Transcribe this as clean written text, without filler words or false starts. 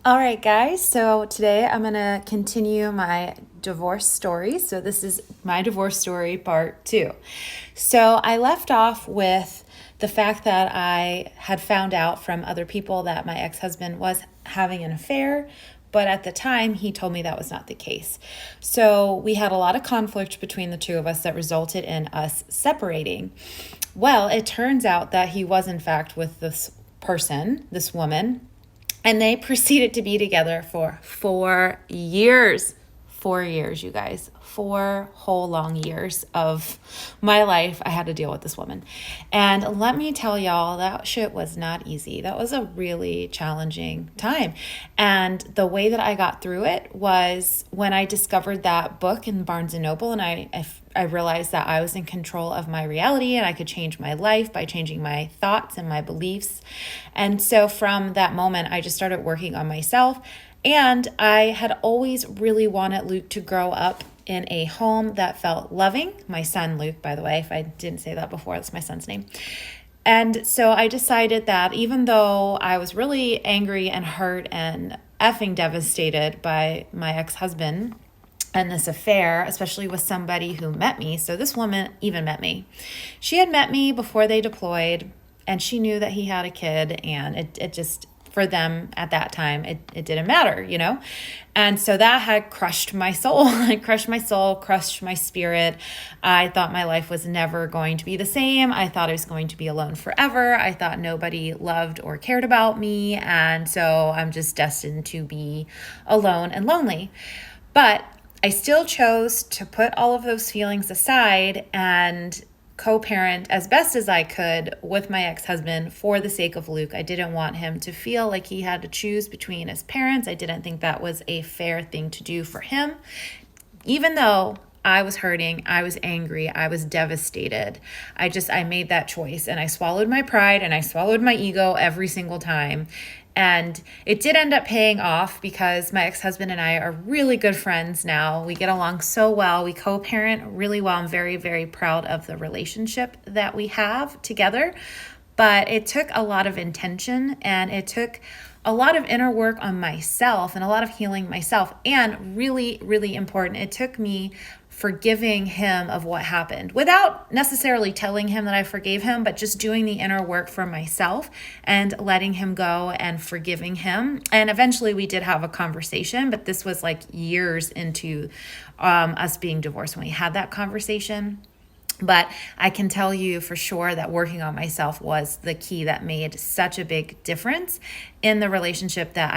All right, guys. So today I'm going to continue my divorce story. So this is my divorce story part 2. So I left off with the fact that I had found out from other people that my ex-husband was having an affair, but at the time he told me that was not the case. So we had a lot of conflict between the two of us that resulted in us separating. Well, it turns out that he was in fact with this person, this woman, and they proceeded to be together for 4 years. 4 years, you guys. 4 whole long years of my life, I had to deal with this woman. And let me tell y'all, that shit was not easy. That was a really challenging time. And the way that I got through it was when I discovered that book in Barnes & Noble, and I realized that I was in control of my reality and I could change my life by changing my thoughts and my beliefs. And so from that moment, I just started working on myself. And I had always really wanted Luke to grow up in a home that felt loving. My son, Luke, by the way, if I didn't say that before, that's my son's name. And so I decided that even though I was really angry and hurt and effing devastated by my ex-husband and this affair, especially with somebody who met me. So this woman even met me. She had met me before they deployed, and she knew that he had a kid, and it just, for them at that time, it didn't matter, you know? And so that had crushed my soul. It crushed my soul, crushed my spirit. I thought my life was never going to be the same. I thought I was going to be alone forever. I thought nobody loved or cared about me. And so I'm just destined to be alone and lonely. But I still chose to put all of those feelings aside and co-parent as best as I could with my ex-husband for the sake of Luke. I didn't want him to feel like he had to choose between his parents. I didn't think that was a fair thing to do for him. Even though I was hurting, I was angry, I was devastated. I made that choice, and I swallowed my pride and I swallowed my ego every single time. And it did end up paying off because my ex-husband and I are really good friends now. We get along so well. We co-parent really well. I'm very, very proud of the relationship that we have together. But it took a lot of intention, and it took a lot of inner work on myself and a lot of healing myself. And really, really important, it took me forgiving him of what happened without necessarily telling him that I forgave him, but just doing the inner work for myself and letting him go and forgiving him. And eventually we did have a conversation, but this was like years into us being divorced when we had that conversation. But I can tell you for sure that working on myself was the key that made such a big difference in the relationship that